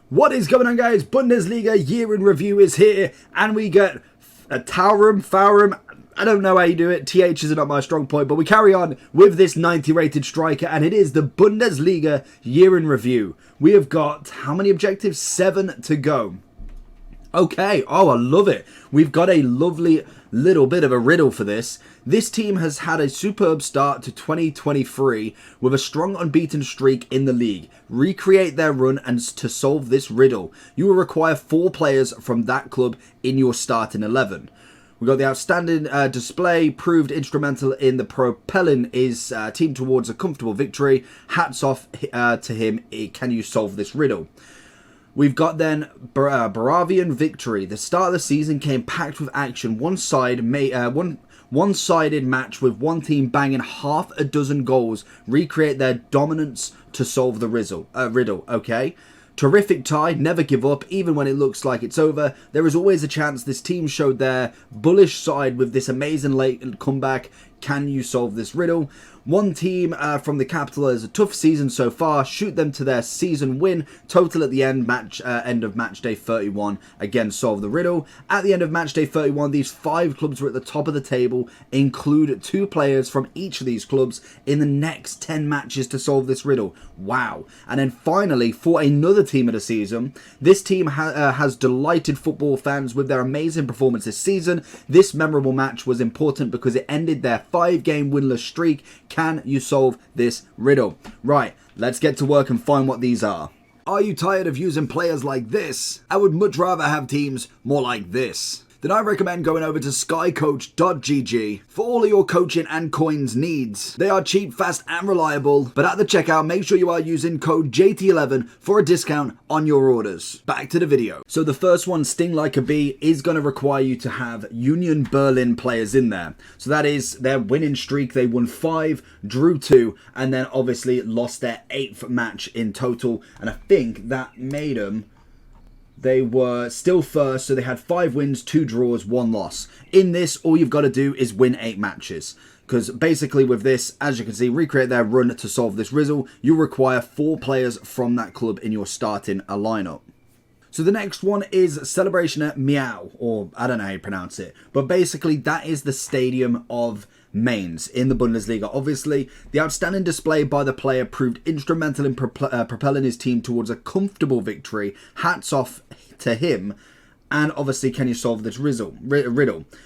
What is going on, guys? Bundesliga year in review is here, and we get a Faurum. I don't know how you do it. TH is not my strong point, but we carry on with this 90 rated striker, and it is the Bundesliga year in review. We have got, how many objectives? 7 to go. Okay, oh, I love it. We've got a lovely little bit of a riddle for this. This team has had a superb start to 2023 with a strong unbeaten streak in the league. Recreate their run, and to solve this riddle, you will require 4 players from that club in your starting 11. We got the outstanding display, proved instrumental in the propelling his team towards a comfortable victory. Hats off to him. Can you solve this riddle? We've got then Bavarian victory. The start of the season came packed with action. One-sided match with one team banging half a dozen goals. Recreate their dominance to solve the riddle. Okay. Terrific tie, never give up, even when it looks like it's over. There is always a chance. This team showed their bullish side with this amazing late comeback. Can you solve this riddle? One team from the capital has a tough season so far. Shoot them to their season win. Total at the end of match day 31. Again, solve the riddle. At the end of match day 31, these 5 clubs were at the top of the table. Include 2 players from each of these clubs in the next 10 matches to solve this riddle. Wow. And then finally, for another team of the season, this team has delighted football fans with their amazing performance this season. This memorable match was important because it ended their 5-game winless streak. Can you solve this riddle? Right, let's get to work and find what these are. Are you tired of using players like this? I would much rather have teams more like this. Then I recommend going over to skycoach.gg for all of your coaching and coins needs. They are cheap, fast and reliable, but at the checkout make sure you are using code JT11 for a discount on your orders. Back to the video. So the first one, Sting Like a Bee, is going to require you to have Union Berlin players in there. So that is their winning streak. They won 5, drew 2, and then obviously lost their 8th match in total. And I think that made them... They were still first, so they had 5 wins, 2 draws, 1 loss. In this, all you've got to do is win 8 matches. Because basically with this, as you can see, recreate their run to solve this riddle. You require 4 players from that club in your starting lineup. So the next one is Celebration at Meow, or I don't know how you pronounce it. But basically that is the stadium of Mainz in the Bundesliga. Obviously, the outstanding display by the player proved instrumental in propelling his team towards a comfortable victory. Hats off to him. And obviously, can you solve this riddle?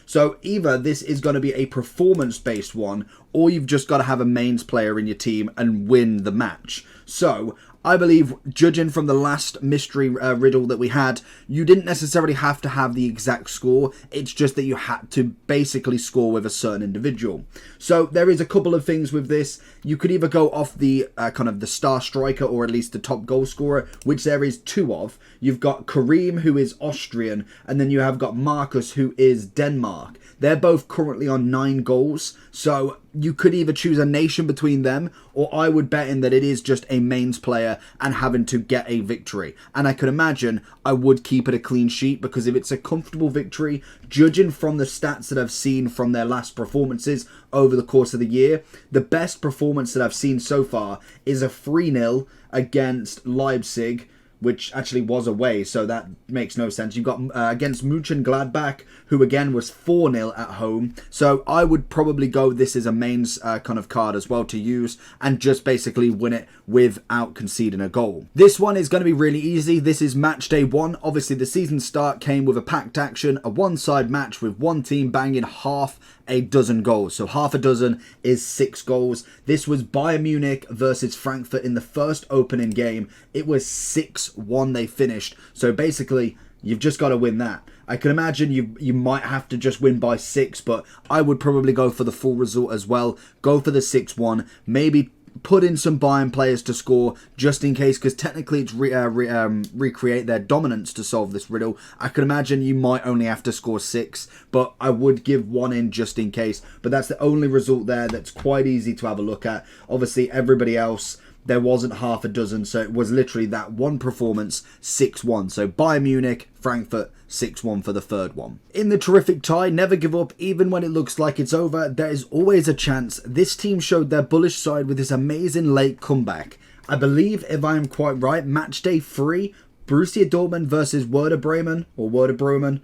So either this is going to be a performance-based one, or you've just got to have a Mainz player in your team and win the match. So I believe, judging from the last mystery riddle that we had, you didn't necessarily have to have the exact score. It's just that you had to basically score with a certain individual. So there is a couple of things with this. You could either go off the kind of the star striker, or at least the top goal scorer, which there is 2 of. You've got Kareem, who is Austrian, and then you have got Marcus, who is Denmark. They're both currently on 9 goals, so you could either choose a nation between them, or I would bet in that it is just a Mainz player and having to get a victory. And I could imagine I would keep it a clean sheet, because if it's a comfortable victory, judging from the stats that I've seen from their last performances over the course of the year, the best performance that I've seen so far is a 3-0 against Leipzig, which actually was away, so that makes no sense. You've got against Mönchengladbach, who again was 4-0 at home. So I would probably go, this is a Mainz kind of card as well to use, and just basically win it without conceding a goal. This one is going to be really easy. This is match day 1. Obviously, the season start came with a packed action, a one-side match with one team banging half a dozen goals. So half a dozen is 6 goals. This was Bayern Munich versus Frankfurt in the first opening game. It was 6-1 they finished. So basically, you've just got to win that. I can imagine you might have to just win by 6, but I would probably go for the full result as well. Go for the 6-1. Maybe put in some Bayern players to score just in case, because technically it's recreate their dominance to solve this riddle. I could imagine you might only have to score 6, but I would give 1 in just in case. But that's the only result there that's quite easy to have a look at. Obviously, everybody else, there wasn't half a dozen, so it was literally that one performance, 6-1. So Bayern Munich, Frankfurt, 6-1 for the third one. In the terrific tie, never give up, even when it looks like it's over. There is always a chance. This team showed their bullish side with this amazing late comeback. I believe, if I am quite right, match day 3, Borussia Dortmund versus Werder Bremen, or Werder Bremen.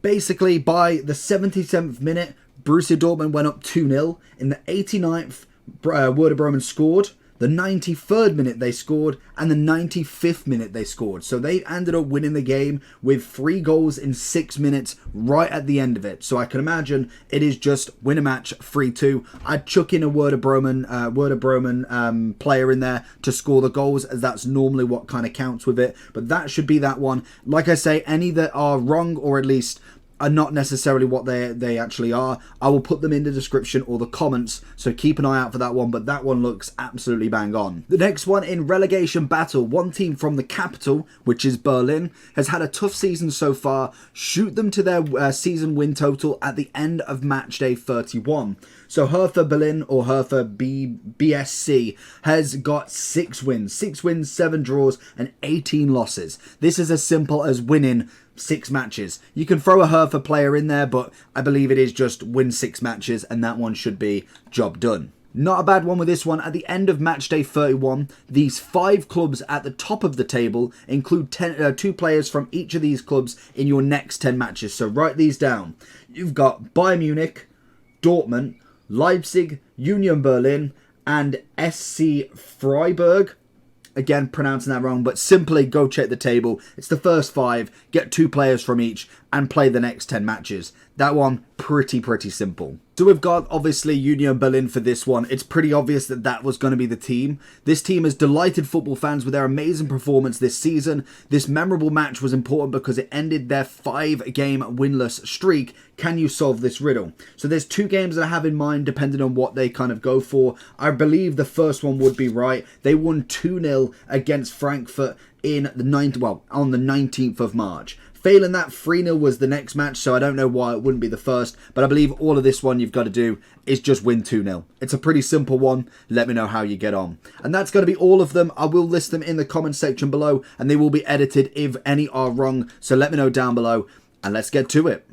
Basically, by the 77th minute, Borussia Dortmund went up 2-0. In the 89th, Werder Bremen scored. The 93rd minute they scored, and the 95th minute they scored. So they ended up winning the game with 3 goals in 6 minutes right at the end of it. So I can imagine it is just win a match 3-2. I'd chuck in a Werder Bremen player in there to score the goals, as that's normally what kind of counts with it. But that should be that one. Like I say, any that are wrong, or at least are not necessarily what they actually are, I will put them in the description or the comments, so keep an eye out for that one, but that one looks absolutely bang on. The next one in relegation battle, one team from the capital, which is Berlin, has had a tough season so far. Shoot them to their season win total at the end of match day 31. So Hertha Berlin, or Hertha BSC, has got 6 wins, 7 draws, and 18 losses. This is as simple as winning 6 matches. You can throw a Hertha player in there, but I believe it is just win 6 matches, and that one should be job done. Not a bad one with this one. At the end of match day 31, these 5 clubs at the top of the table include 2 players from each of these clubs in your next 10 matches. So write these down. You've got Bayern Munich, Dortmund, Leipzig, Union Berlin, and SC Freiburg. Again, pronouncing that wrong, but simply go check the table. It's the first 5, get 2 players from each, and play the next 10 matches. That one, pretty simple. So we've got, obviously, Union Berlin for this one. It's pretty obvious that that was going to be the team. This team has delighted football fans with their amazing performance this season. This memorable match was important because it ended their 5-game winless streak. Can you solve this riddle? So there's 2 games that I have in mind, depending on what they kind of go for. I believe the first one would be right. They won 2-0 against Frankfurt on the 19th of March. Failing that, 3-0 was the next match, so I don't know why it wouldn't be the first, but I believe all of this one you've got to do is just win 2-0. It's a pretty simple one. Let me know how you get on. And that's going to be all of them. I will list them in the comment section below, and they will be edited if any are wrong, so let me know down below, and let's get to it.